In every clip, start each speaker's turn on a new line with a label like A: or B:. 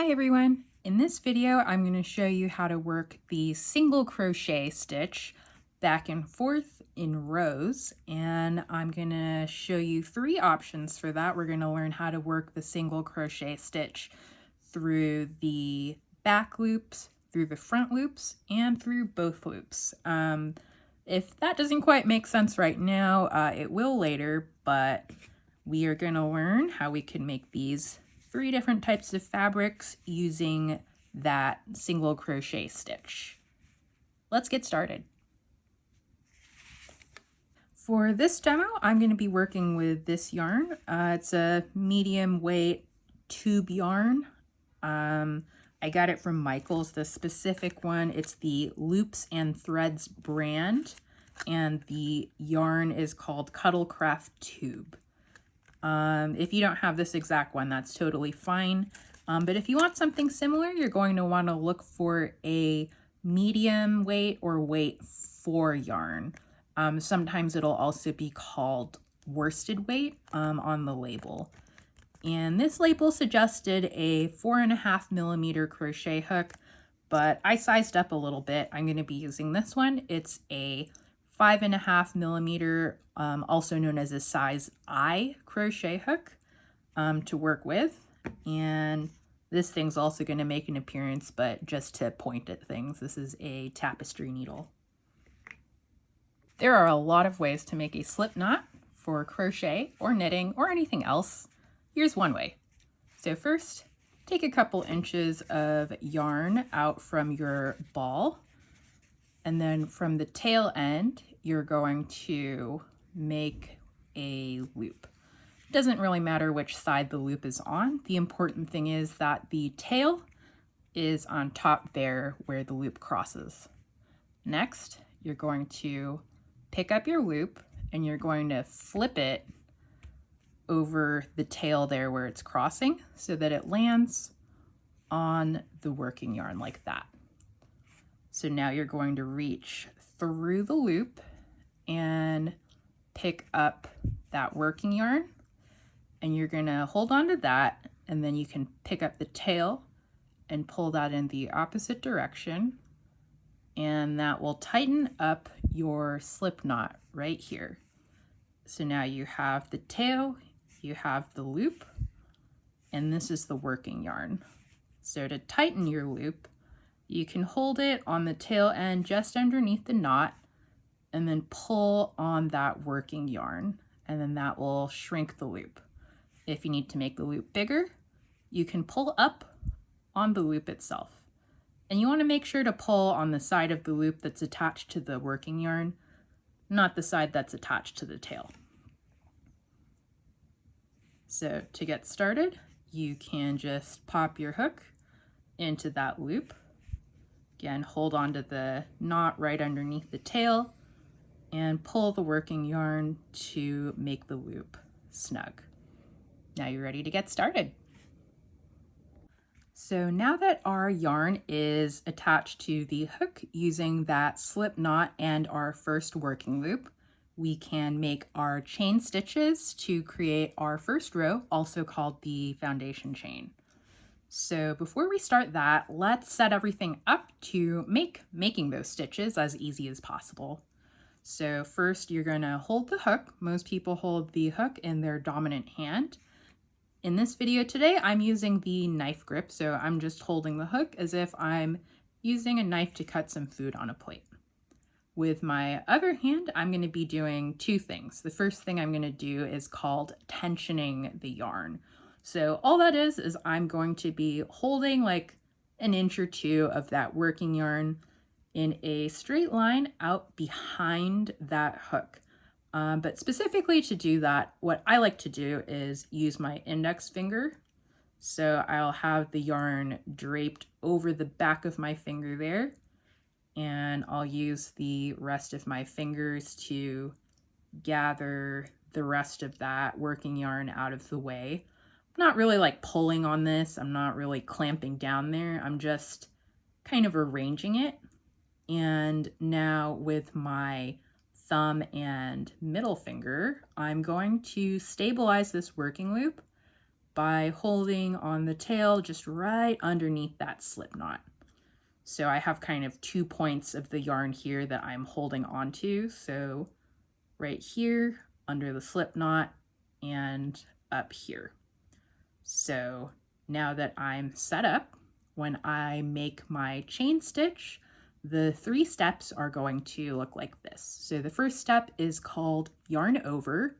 A: Hi everyone! In this video I'm going to show you how to work the single crochet stitch back and forth in rows, and I'm going to show you three options for that. We're going to learn how to work the single crochet stitch through the back loops, through the front loops, and through both loops. If that doesn't quite make sense right now, it will later, but we are going to learn how we can make these three different types of fabrics using that single crochet stitch. Let's get started. For this demo, I'm going to be working with this yarn. It's a medium weight tube yarn. I got it from Michaels, the specific one. It's the Loops and Threads brand, and the yarn is called Cuddlecraft Tube. If you don't have this exact one, that's totally fine. But if you want something similar, you're going to want to look for a medium weight or weight 4 yarn. Sometimes it'll also be called worsted weight on the label. And this label suggested a 4.5 millimeter crochet hook, but I sized up a little bit. I'm going to be using this one. It's a 5.5 millimeter, also known as a size I crochet hook to work with. And this thing's also going to make an appearance, but just to point at things. This is a tapestry needle. There are a lot of ways to make a slip knot for crochet or knitting or anything else. Here's one way. So first, take a couple inches of yarn out from your ball, and then from the tail end, you're going to make a loop. It doesn't really matter which side the loop is on. The important thing is that the tail is on top there where the loop crosses. Next, you're going to pick up your loop and you're going to flip it over the tail there where it's crossing so that it lands on the working yarn like that. So now you're going to reach through the loop and pick up that working yarn, and you're going to hold on to that, and then you can pick up the tail and pull that in the opposite direction, and that will tighten up your slip knot right here. So now you have the tail, you have the loop, and this is the working yarn. So to tighten your loop, you can hold it on the tail end just underneath the knot and then pull on that working yarn, and then that will shrink the loop. If you need to make the loop bigger, you can pull up on the loop itself. And you want to make sure to pull on the side of the loop that's attached to the working yarn, not the side that's attached to the tail. So to get started, you can just pop your hook into that loop. Again, hold on to the knot right underneath the tail and pull the working yarn to make the loop snug. Now you're ready to get started. So now that our yarn is attached to the hook using that slip knot and our first working loop, we can make our chain stitches to create our first row, also called the foundation chain. So before we start that, let's set everything up to making those stitches as easy as possible. So first you're going to hold the hook. Most people hold the hook in their dominant hand. In this video today, I'm using the knife grip, so I'm just holding the hook as if I'm using a knife to cut some food on a plate. With my other hand, I'm going to be doing two things. The first thing I'm going to do is called tensioning the yarn. So all that is I'm going to be holding like an inch or two of that working yarn in a straight line out behind that hook. But specifically to do that, what I like to do is use my index finger. So I'll have the yarn draped over the back of my finger there, and I'll use the rest of my fingers to gather the rest of that working yarn out of the way. I'm not really like pulling on this. I'm not really clamping down there. I'm just kind of arranging it. And now with my thumb and middle finger, I'm going to stabilize this working loop by holding on the tail just right underneath that slip knot. So I have kind of 2 points of the yarn here that I'm holding onto. So right here under the slip knot and up here. So now that I'm set up, when I make my chain stitch, the 3 steps are going to look like this. So the first step is called yarn over.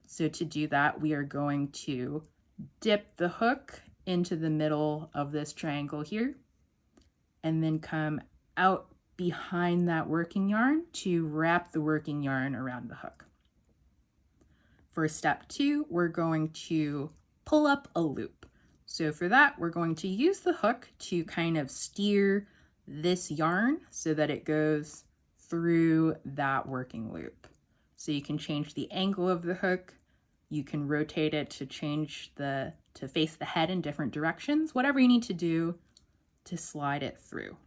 A: So to do that, we are going to dip the hook into the middle of this triangle here, and then come out behind that working yarn to wrap the working yarn around the hook. For step 2, we're going to pull up a loop. So for that, we're going to use the hook to kind of steer this yarn so that it goes through that working loop. So you can change the angle of the hook, you can rotate it to to face the head in different directions, whatever you need to do to slide it through.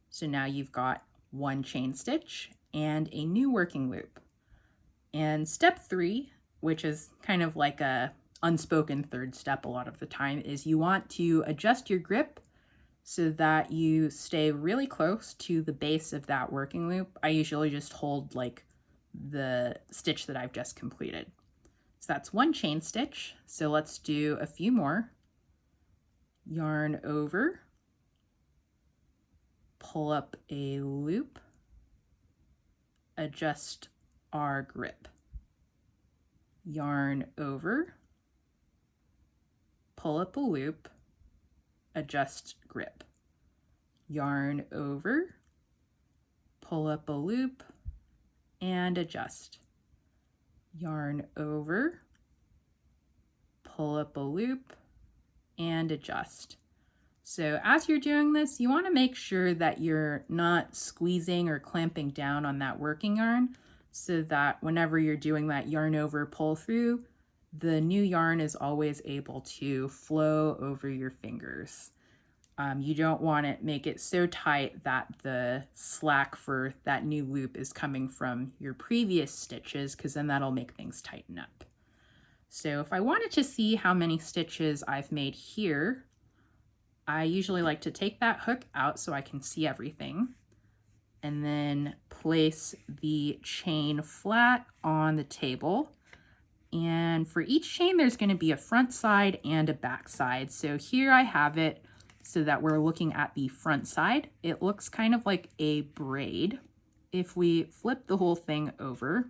A: So now you've got 1 chain stitch and a new working loop. And step 3, which is kind of like a unspoken third step a lot of the time, is you want to adjust your grip so that you stay really close to the base of that working loop. I usually just hold like the stitch that I've just completed. So that's 1 chain stitch. So let's do a few more. Yarn over, pull up a loop, adjust our grip. Yarn over, pull up a loop, adjust grip. Yarn over, pull up a loop, and adjust. Yarn over, pull up a loop, and adjust. So as you're doing this, you want to make sure that you're not squeezing or clamping down on that working yarn, so that whenever you're doing that yarn over pull through, the new yarn is always able to flow over your fingers. You don't want to make it so tight that the slack for that new loop is coming from your previous stitches, because then that'll make things tighten up. So if I wanted to see how many stitches I've made here, I usually like to take that hook out so I can see everything, and then place the chain flat on the table. And for each chain, there's going to be a front side and a back side. So here I have it so that we're looking at the front side. It looks kind of like a braid. If we flip the whole thing over,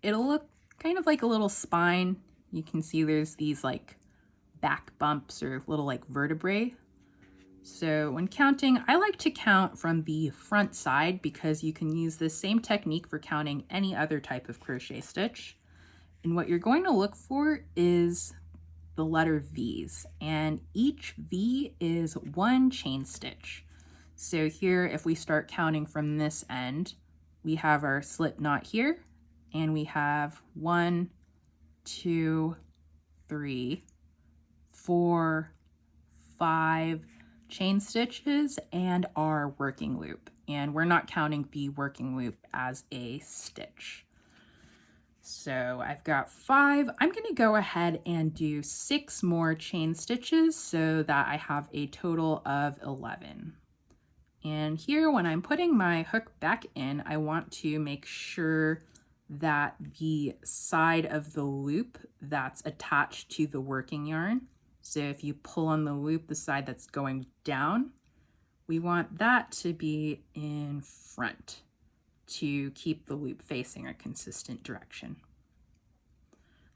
A: it'll look kind of like a little spine. You can see there's these like back bumps or little like vertebrae. So when counting, I like to count from the front side because you can use the same technique for counting any other type of crochet stitch. And what you're going to look for is the letter V's, and each V is 1 chain stitch. So here, if we start counting from this end, we have our slip knot here, and we have 1, 2, 3, 4, 5 chain stitches and our working loop. And we're not counting the working loop as a stitch. So I've got 5. I'm going to go ahead and do 6 more chain stitches so that I have a total of 11. And here, when I'm putting my hook back in, I want to make sure that the side of the loop that's attached to the working yarn, so if you pull on the loop, the side that's going down, we want that to be in front to keep the loop facing a consistent direction.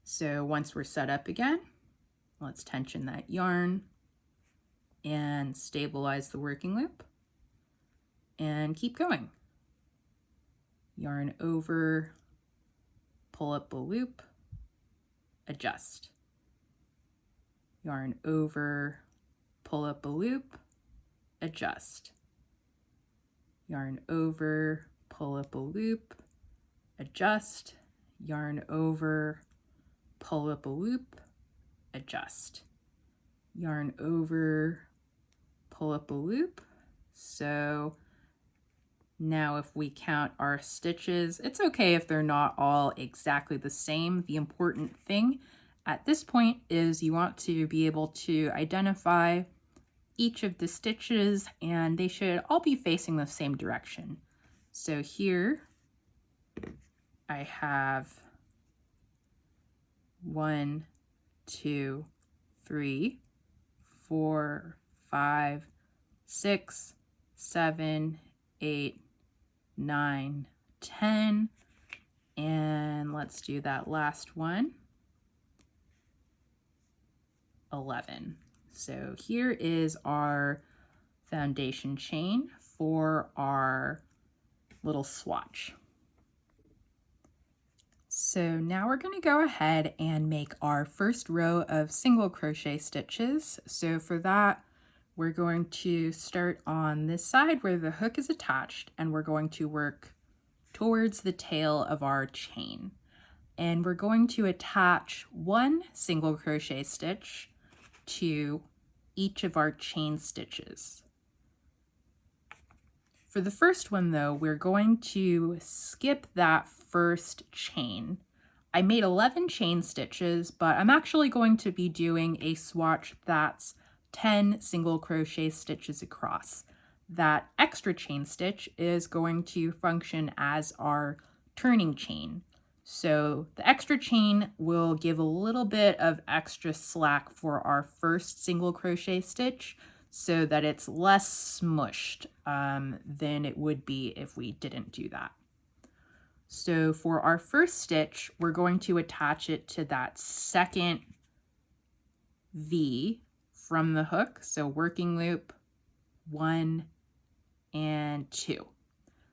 A: So once we're set up again, let's tension that yarn and stabilize the working loop and keep going. Yarn over, pull up a loop, adjust. Yarn over, pull up a loop, adjust. Yarn over, pull up a loop, adjust. Yarn over, pull up a loop, adjust. Yarn over, pull up a loop. So now if we count our stitches, it's okay if they're not all exactly the same. The important thing at this point is you want to be able to identify each of the stitches, and they should all be facing the same direction. So here I have 1, 2, 3, 4, 5, 6, 7, 8, 9, 10, and let's do that last one, 11. So here is our foundation chain for our little swatch. So now we're going to go ahead and make our first row of single crochet stitches. So for that, we're going to start on this side where the hook is attached, and we're going to work towards the tail of our chain. And we're going to attach 1 single crochet stitch to each of our chain stitches. For the first one though, we're going to skip that first chain. I made 11 chain stitches, but I'm actually going to be doing a swatch that's 10 single crochet stitches across. That extra chain stitch is going to function as our turning chain. So the extra chain will give a little bit of extra slack for our first single crochet stitch so that it's less smushed than it would be if we didn't do that. So for our first stitch, we're going to attach it to that second V from the hook. So working loop 1 and 2.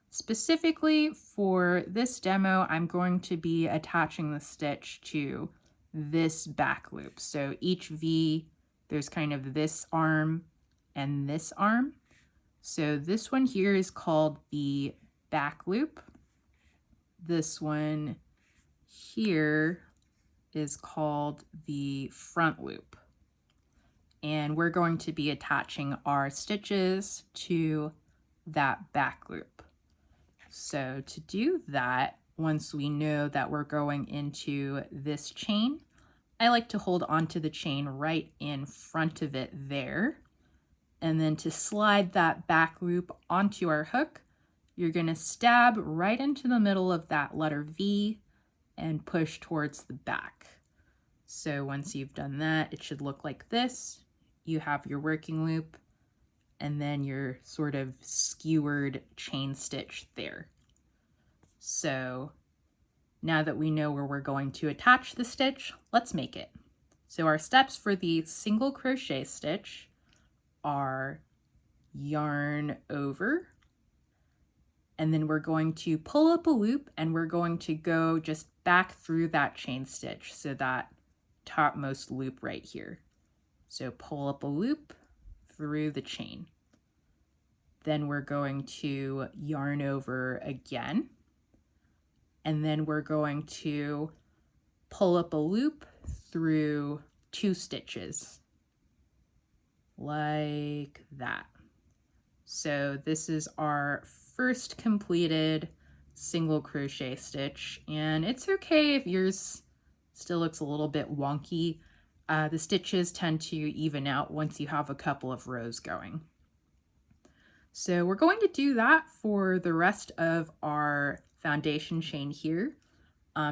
A: Specifically for this demo, I'm going to be attaching the stitch to this back loop. So each V, there's kind of this arm and this arm. So this one here is called the back loop. This one here is called the front loop. And we're going to be attaching our stitches to that back loop. So to do that, once we know that we're going into this chain, I like to hold onto the chain right in front of it there. And then to slide that back loop onto our hook, you're going to stab right into the middle of that letter V and push towards the back. So once you've done that, it should look like this. You have your working loop and then your sort of skewered chain stitch there. So now that we know where we're going to attach the stitch, let's make it. So our steps for the single crochet stitch are yarn over, and then we're going to pull up a loop and we're going to go just back through that chain stitch, so that topmost loop right here. So pull up a loop through the chain. Then we're going to yarn over again, and then we're going to pull up a loop through 2 stitches like that. So this is our first completed single crochet stitch, and it's okay if yours still looks a little bit wonky. The stitches tend to even out once you have a couple of rows going. So we're going to do that for the rest of our foundation chain here.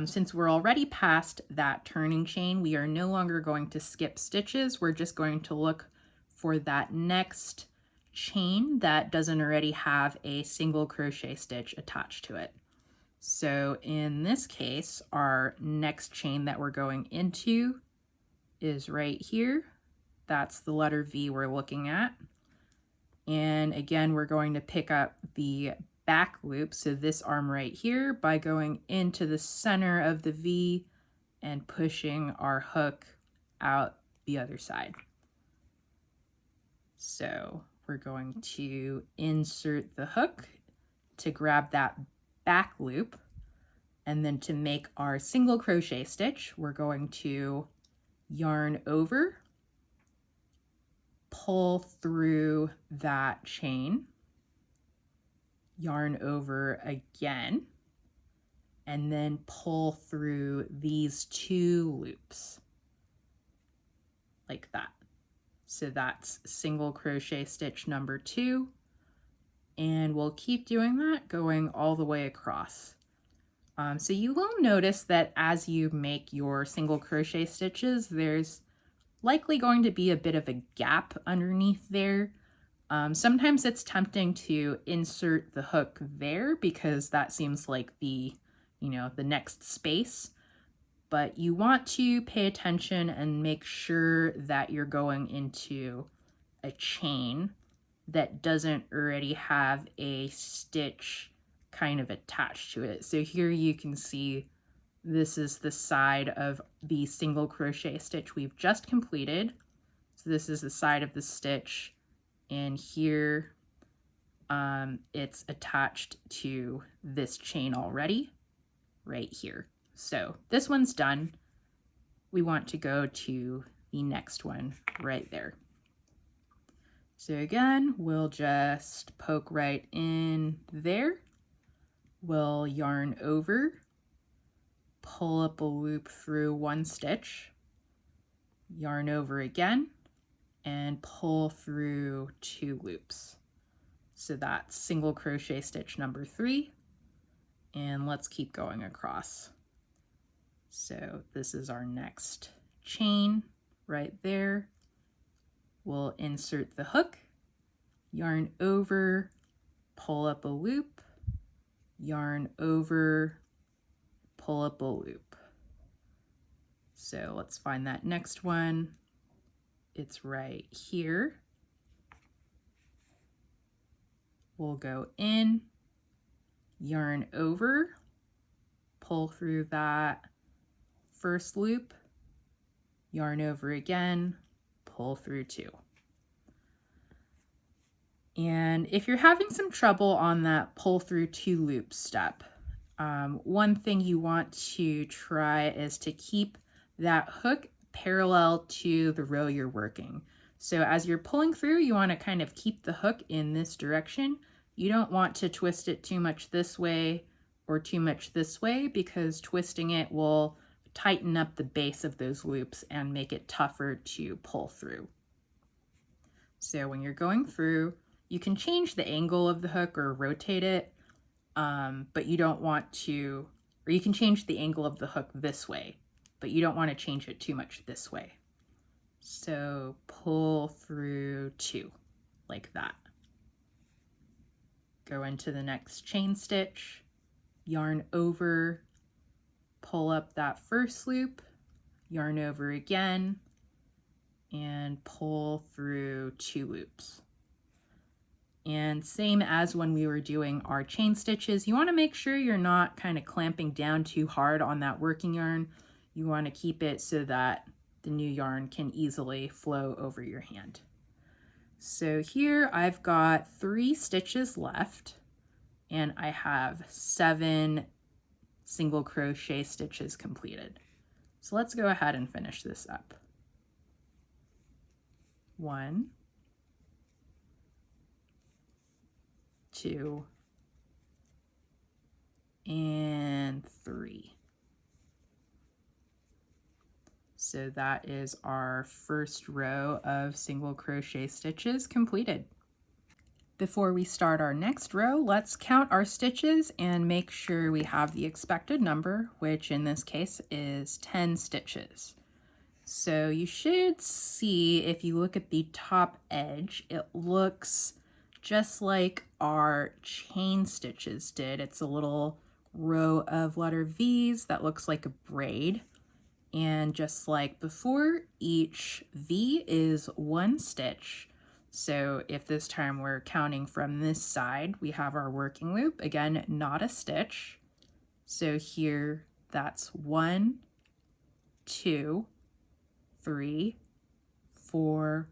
A: Since we're already past that turning chain, we are no longer going to skip stitches. We're just going to look for that next chain that doesn't already have a single crochet stitch attached to it. So in this case, our next chain that we're going into is right here. That's the letter V we're looking at. And again, we're going to pick up the back loop, so this arm right here, by going into the center of the V and pushing our hook out the other side. So we're going to insert the hook to grab that back loop, and then to make our single crochet stitch, we're going to yarn over, pull through that chain, yarn over again, and then pull through these 2 loops. like that. So that's single crochet stitch number 2, and we'll keep doing that going all the way across. So you will notice that as you make your single crochet stitches, there's likely going to be a bit of a gap underneath there. Sometimes it's tempting to insert the hook there because that seems like the next space. But you want to pay attention and make sure that you're going into a chain that doesn't already have a stitch kind of attached to it. So here you can see this is the side of the single crochet stitch we've just completed. So this is the side of the stitch, and here it's attached to this chain already right here. So this one's done. We want to go to the next one right there. So again, we'll just poke right in there. We'll yarn over, pull up a loop through one stitch, yarn over again, and pull through 2 loops. So that's single crochet stitch number 3, and let's keep going across. So this is our next chain right there. We'll insert the hook, yarn over, pull up a loop, yarn over, pull up a loop. So let's find that next one. It's right here. We'll go in, yarn over, pull through that first loop, yarn over again, pull through 2. And if you're having some trouble on that pull through 2 loop step, one thing you want to try is to keep that hook parallel to the row you're working. So as you're pulling through, you want to kind of keep the hook in this direction. You don't want to twist it too much this way or too much this way, because twisting it will tighten up the base of those loops and make it tougher to pull through. So when you're going through, you can change the angle of the hook or rotate it, but you don't want to, or you can change the angle of the hook this way, but you don't want to change it too much this way. So pull through 2 like that. Go into the next chain stitch, yarn over, pull up that first loop, yarn over again, and pull through 2 loops. And same as when we were doing our chain stitches, you want to make sure you're not kind of clamping down too hard on that working yarn. You want to keep it so that the new yarn can easily flow over your hand. So here I've got 3 stitches left, and I have 7 single crochet stitches completed. So let's go ahead and finish this up. 1, 2, and 3. So that is our first row of single crochet stitches completed. Before we start our next row, let's count our stitches and make sure we have the expected number, which in this case is 10 stitches. So you should see, if you look at the top edge, it looks just like our chain stitches did. It's a little row of letter V's that looks like a braid. And just like before, each V is 1 stitch. So if this time we're counting from this side, we have our working loop, again, not a stitch. So here, that's 1, 2, 3, 4,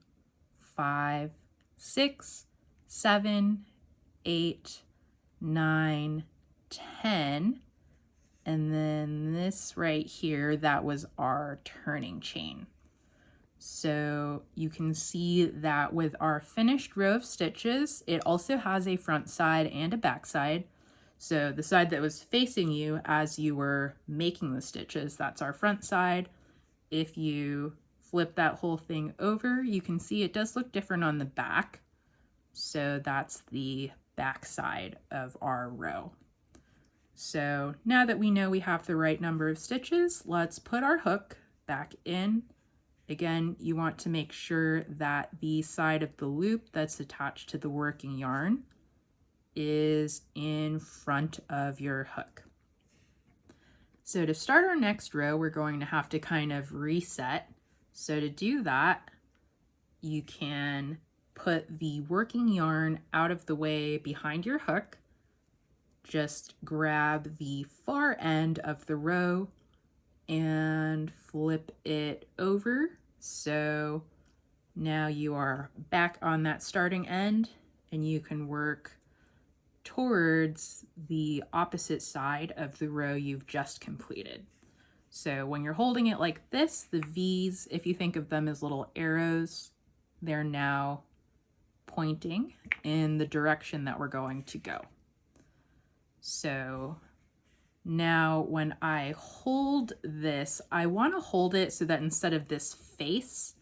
A: 5, 6, 7, 8, 9, 10. And then this right here, that was our turning chain. So you can see that with our finished row of stitches, it also has a front side and a back side. So the side that was facing you as you were making the stitches, that's our front side. If you flip that whole thing over, you can see it does look different on the back. So that's the back side of our row. So now that we know we have the right number of stitches, let's put our hook back in. Again, you want to make sure that the side of the loop that's attached to the working yarn is in front of your hook. So to start our next row, we're going to have to kind of reset. So to do that, you can put the working yarn out of the way behind your hook. Just grab the far end of the row and flip it over. So now you are back on that starting end and you can work towards the opposite side of the row you've just completed. So when you're holding it like this, the V's, if you think of them as little arrows, they're now pointing in the direction that we're going to go. So now when I hold this, I want to hold it so that instead of this face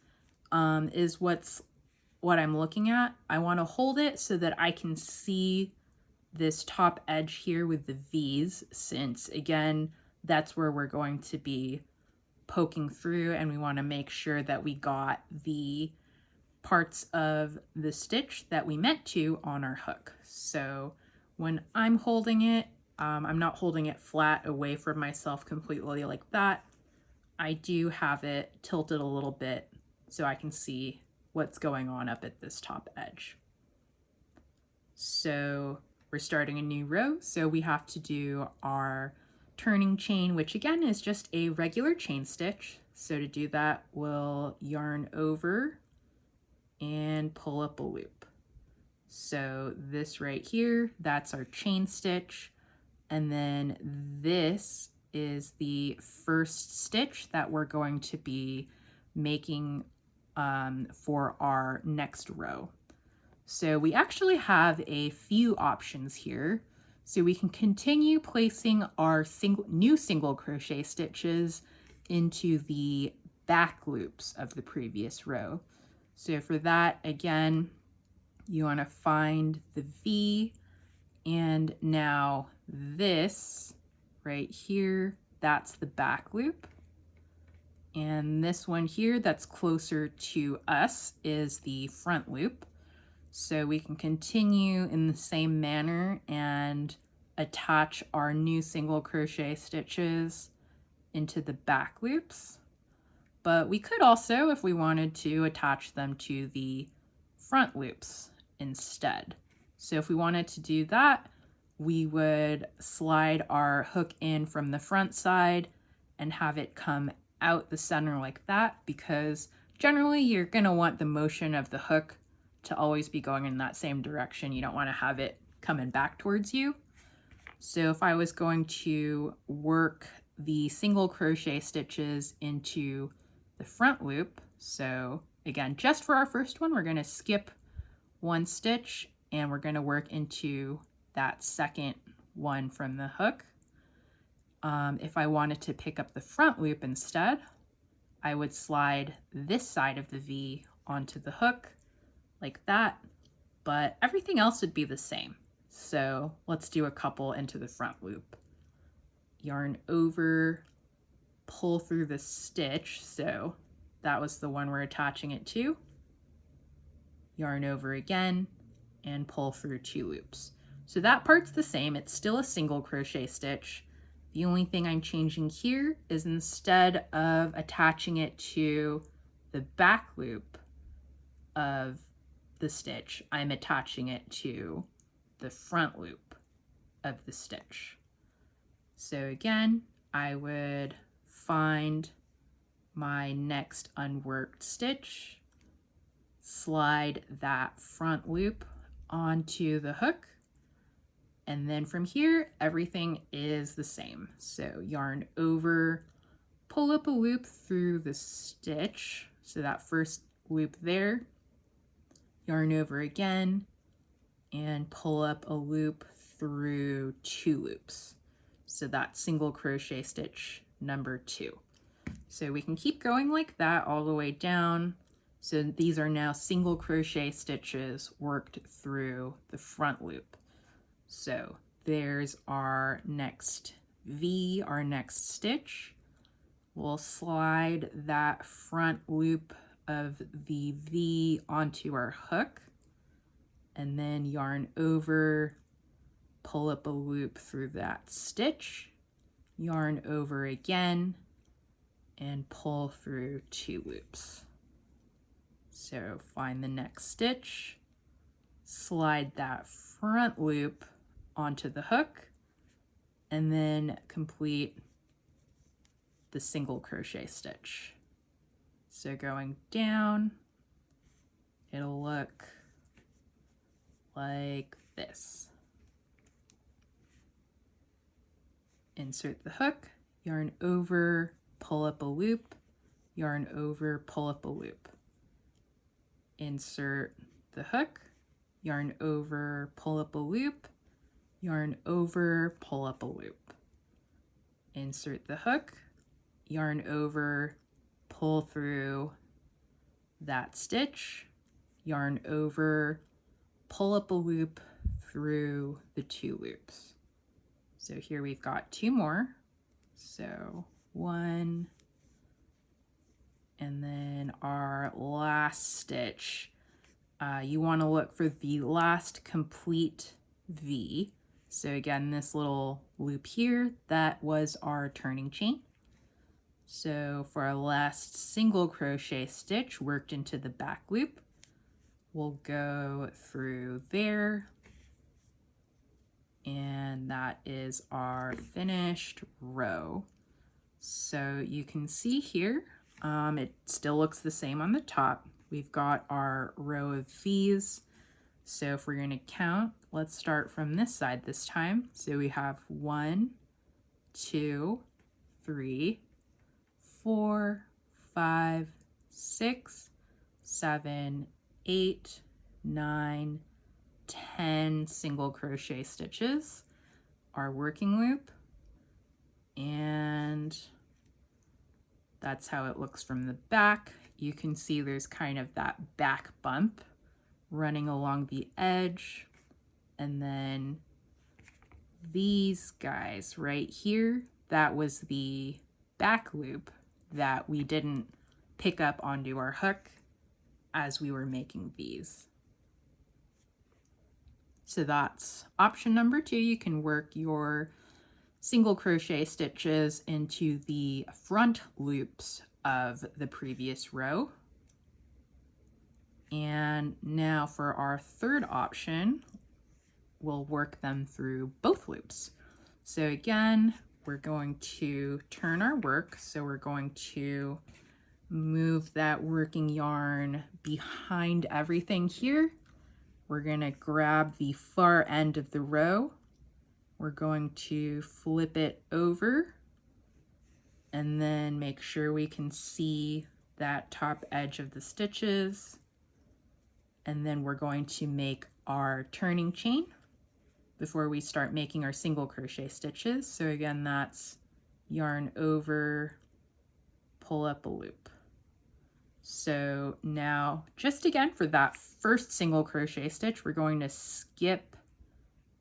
A: is what I'm looking at, I want to hold it so that I can see this top edge here with the V's, since again, that's where we're going to be poking through, and we want to make sure that we got the parts of the stitch that we meant to on our hook. So when I'm holding it, I'm not holding it flat away from myself completely like that. I do have it tilted a little bit so I can see what's going on up at this top edge. So we're starting a new row, so we have to do our turning chain, which again is just a regular chain stitch. So to do that, we'll yarn over and pull up a loop. So this right here, that's our chain stitch. And then this is the first stitch that we're going to be making for our next row. So we actually have a few options here. So we can continue placing our new single crochet stitches into the back loops of the previous row. So for that, again, you want to find the V, and now this right here, that's the back loop. And this one here that's closer to us is the front loop. So we can continue in the same manner and attach our new single crochet stitches into the back loops. But we could also, if we wanted to, attach them to the front loops instead. So if we wanted to do that, we would slide our hook in from the front side and have it come out the center like that, because generally you're going to want the motion of the hook to always be going in that same direction. You don't want to have it coming back towards you. So if I was going to work the single crochet stitches into the front loop, so again, just for our first one, we're going to skip one stitch and we're going to work into that second one from the hook. If I wanted to pick up the front loop instead, I would slide this side of the V onto the hook like that, but everything else would be the same. So let's do a couple into the front loop. Yarn over, pull through the stitch. So that was the one we're attaching it to. Yarn over again and pull through 2 loops. So that part's the same. It's still a single crochet stitch. The only thing I'm changing here is instead of attaching it to the back loop of the stitch, I'm attaching it to the front loop of the stitch. So again, I would find my next unworked stitch, slide that front loop onto the hook, and then from here, everything is the same. So yarn over, pull up a loop through the stitch, so that first loop there, yarn over again, and pull up a loop through 2 loops. So that's single crochet stitch number 2. So we can keep going like that all the way down. So these are now single crochet stitches worked through the front loop. So there's our next V, our next stitch. We'll slide that front loop of the V onto our hook and then yarn over, pull up a loop through that stitch, yarn over again, and pull through 2 loops. So find the next stitch, slide that front loop onto the hook, and then complete the single crochet stitch. So going down, it'll look like this. Insert the hook, yarn over, pull up a loop, yarn over, pull up a loop. Insert the hook, yarn over, pull up a loop, yarn over, pull up a loop. Insert the hook, yarn over, pull through that stitch, yarn over, pull up a loop through the 2 loops. So here we've got 2 more. So 1, and then our last stitch. You want to look for the last complete V. So again, this little loop here, that was our turning chain. So for our last single crochet stitch worked into the back loop, we'll go through there, and that is our finished row. So you can see here, it still looks the same on the top. We've got our row of V's. So if we're going to count, let's start from this side this time. So we have 1, 2, 3, 4, 5, 6, 7, 8, 9, 10 single crochet stitches, our working loop, and that's how it looks from the back. You can see there's kind of that back bump running along the edge, and then these guys right here, that was the back loop that we didn't pick up onto our hook as we were making these. So that's option number 2. You can work your single crochet stitches into the front loops of the previous row. And now for our third option, we'll work them through both loops. So again, we're going to turn our work. So we're going to move that working yarn behind everything here. We're going to grab the far end of the row. We're going to flip it over and then make sure we can see that top edge of the stitches. And then we're going to make our turning chain before we start making our single crochet stitches. So again, that's yarn over, pull up a loop. So now, just again for that first single crochet stitch, we're going to skip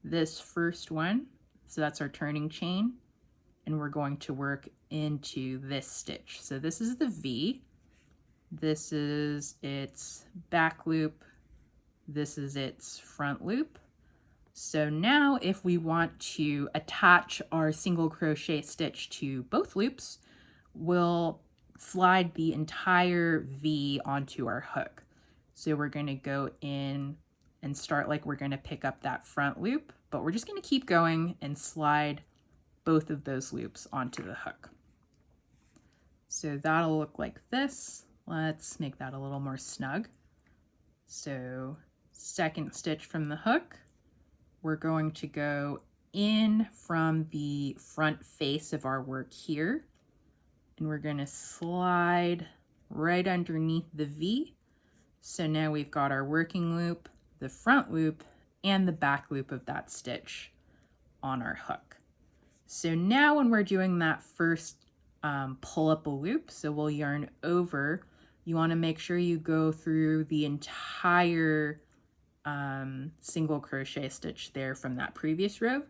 A: this first one. So that's our turning chain, and we're going to work into this stitch. So this is the V, this is its back loop, this is its front loop. So now if we want to attach our single crochet stitch to both loops, we'll slide the entire V onto our hook. So we're going to go in and start like we're going to pick up that front loop, but we're just going to keep going and slide both of those loops onto the hook. So that'll look like this. Let's make that a little more snug. So second stitch from the hook, we're going to go in from the front face of our work here, and we're going to slide right underneath the V. So now we've got our working loop, the front loop, and the back loop of that stitch on our hook. So now when we're doing that first pull up a loop. So we'll yarn over. You want to make sure you go through the entire single crochet stitch there from that previous row.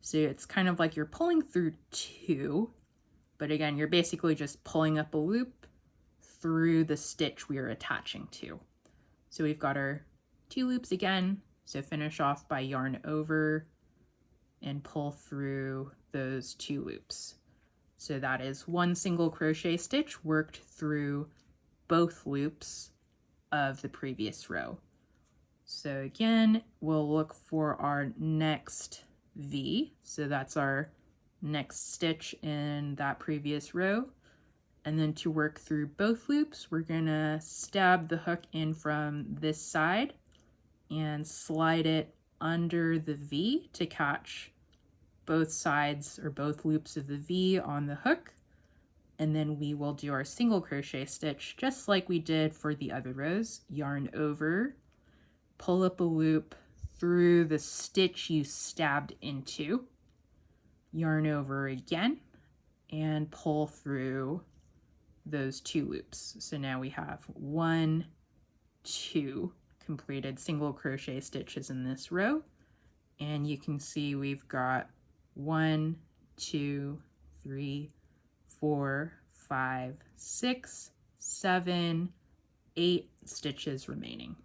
A: So it's kind of like you're pulling through two, but again, you're basically just pulling up a loop through the stitch we are attaching to. So we've got our 2 loops again. So finish off by yarn over and pull through those 2 loops. So that is 1 single crochet stitch worked through both loops of the previous row. So again, we'll look for our next V. So that's our next stitch in that previous row. And then to work through both loops, we're gonna stab the hook in from this side and slide it under the V to catch both sides or both loops of the V on the hook. And then we will do our single crochet stitch just like we did for the other rows. Yarn over, pull up a loop through the stitch you stabbed into, yarn over again, and pull through those 2 loops. So now we have 1, 2 completed single crochet stitches in this row. And you can see we've got 1, 2, 3, 4, 5, 6, 7, 8 stitches remaining.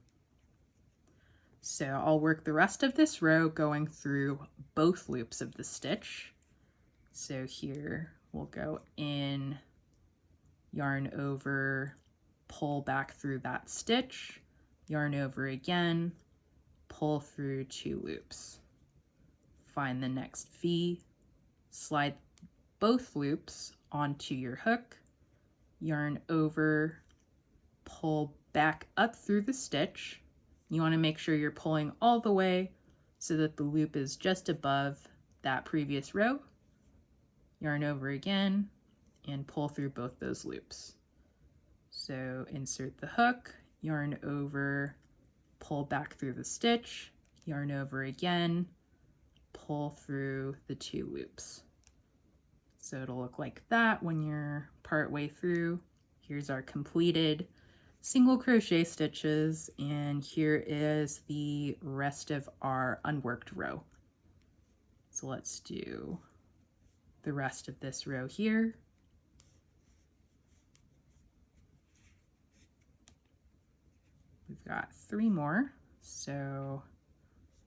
A: So I'll work the rest of this row going through both loops of the stitch. So here we'll go in, yarn over, pull back through that stitch, yarn over again, pull through 2 loops. Find the next V, slide both loops onto your hook, yarn over, pull back up through the stitch. You want to make sure you're pulling all the way so that the loop is just above that previous row. Yarn over again and pull through both those loops. So insert the hook, yarn over, pull back through the stitch, yarn over again, pull through the 2 loops. So it'll look like that when you're partway through. Here's our completed single crochet stitches, and here is the rest of our unworked row. So let's do the rest of this row here. We've got 3 more. So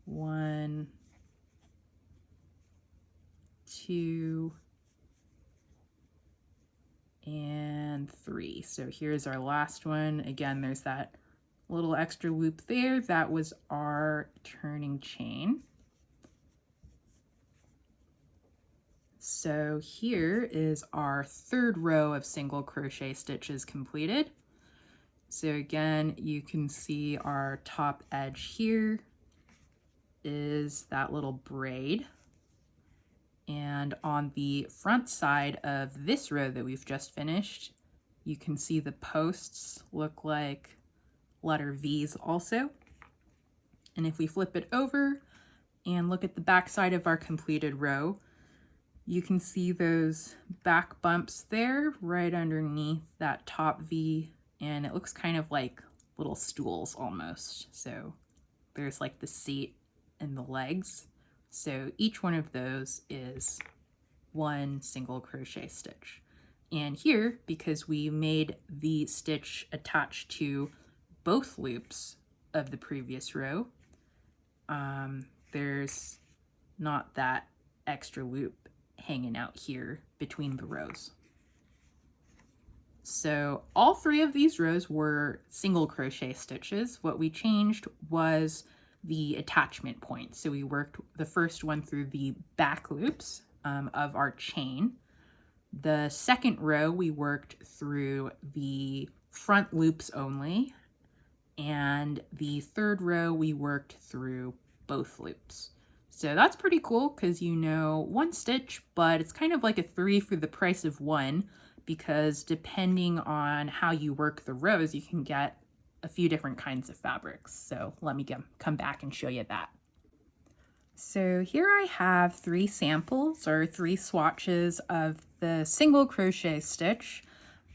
A: 1, 2, and 3. So here's our last one. Again, there's that little extra loop there. That was our turning chain. So here is our 3rd row of single crochet stitches completed. So again, you can see our top edge here is that little braid. And on the front side of this row that we've just finished, you can see the posts look like letter V's also. And if we flip it over and look at the back side of our completed row, you can see those back bumps there right underneath that top V, and it looks kind of like little stools almost. So there's like the seat and the legs. So each one of those is 1 single crochet stitch. And here, because we made the stitch attached to both loops of the previous row, there's not that extra loop hanging out here between the rows. So all 3 of these rows were single crochet stitches. What we changed was the attachment point. So we worked the first one through the back loops of our chain. The second row we worked through the front loops only, and the 3rd row we worked through both loops. So that's pretty cool because you know 1 stitch, but it's kind of like a 3 for the price of 1, because depending on how you work the rows, you can get a few different kinds of fabrics. So let me come back and show you that. So here I have 3 samples or 3 swatches of the single crochet stitch,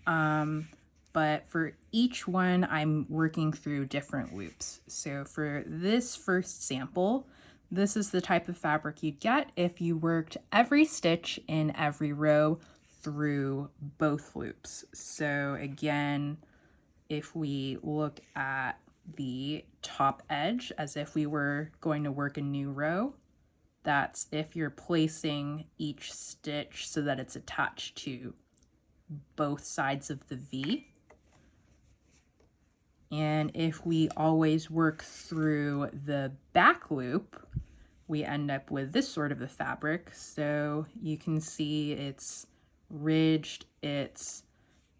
A: but for each one I'm working through different loops. So for this first sample, this is the type of fabric you'd get if you worked every stitch in every row through both loops. So again, if we look at the top edge as if we were going to work a new row, that's if you're placing each stitch so that it's attached to both sides of the V. And if we always work through the back loop, we end up with this sort of a fabric. So you can see it's ridged, it's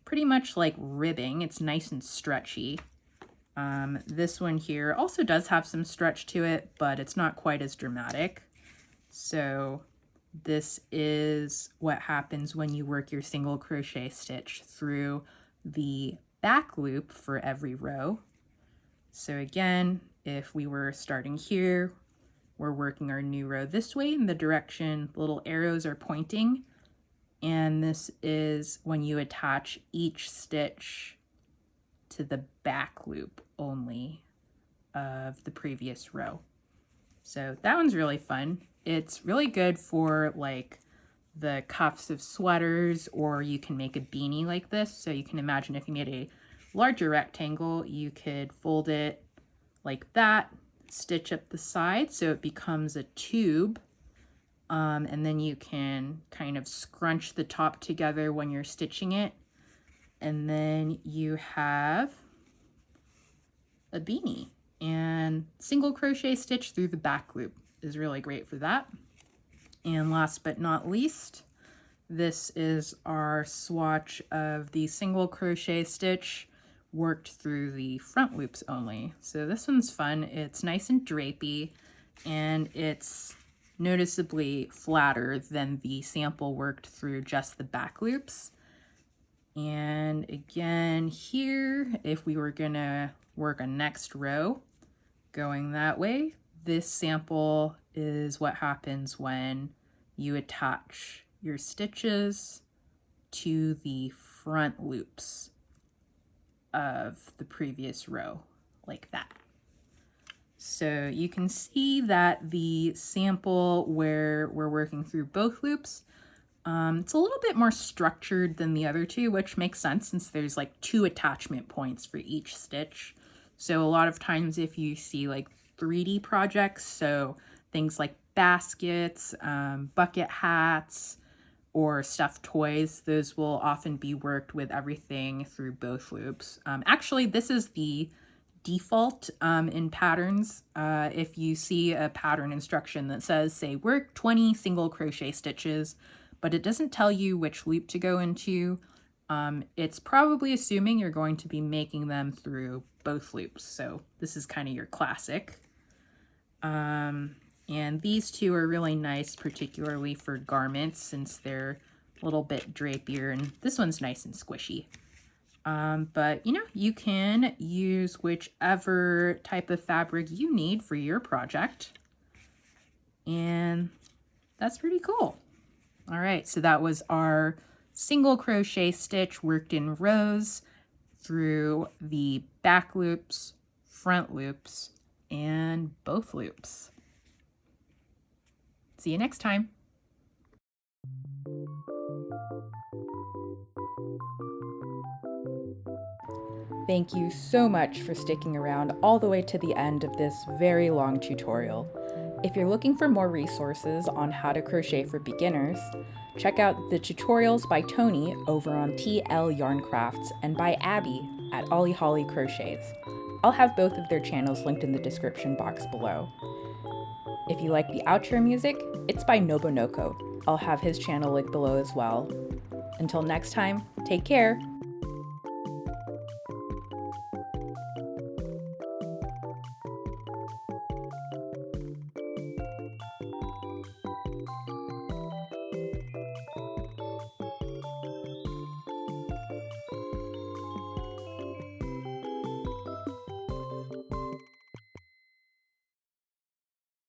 A: pretty much like ribbing, it's nice and stretchy. This one here also does have some stretch to it, but it's not quite as dramatic. So this is what happens when you work your single crochet stitch through the back loop for every row. So again, if we were starting here, we're working our new row this way in the direction the little arrows are pointing. And this is when you attach each stitch to the back loop only of the previous row. So that one's really fun. It's really good for like the cuffs of sweaters, or you can make a beanie like this. So you can imagine if you made a larger rectangle, you could fold it like that, stitch up the side so it becomes a tube. And then you can kind of scrunch the top together when you're stitching it. And then you have a beanie, and single crochet stitch through the back loop is really great for that. And last but not least, this is our swatch of the single crochet stitch worked through the front loops only. So this one's fun. It's nice and drapey, and it's noticeably flatter than the sample worked through just the back loops. And again here, if we were gonna work a next row going that way, this sample is what happens when you attach your stitches to the front loops of the previous row like that. So you can see that the sample where we're working through both loops, it's a little bit more structured than the other two, which makes sense since there's like 2 attachment points for each stitch. So a lot of times if you see like 3D projects, so things like baskets, bucket hats, or stuffed toys, those will often be worked with everything through both loops. Actually, this is the default in patterns. If you see a pattern instruction that says, say, work 20 single crochet stitches, but it doesn't tell you which loop to go into, it's probably assuming you're going to be making them through both loops. So this is kind of your classic. And these two are really nice, particularly for garments, since they're a little bit drapier, and this one's nice and squishy. But you know, you can use whichever type of fabric you need for your project. And that's pretty cool. All right, so that was our single crochet stitch worked in rows through the back loops, front loops, and both loops. See you next time. Thank you so much for sticking around all the way to the end of this very long tutorial. If you're looking for more resources on how to crochet for beginners, check out the tutorials by Toni over on TL Yarn Crafts and by Abby at Ollie Holly Crochets. I'll have both of their channels linked in the description box below. If you like the outro music, it's by Nobonoko. I'll have his channel linked below as well. Until next time, take care!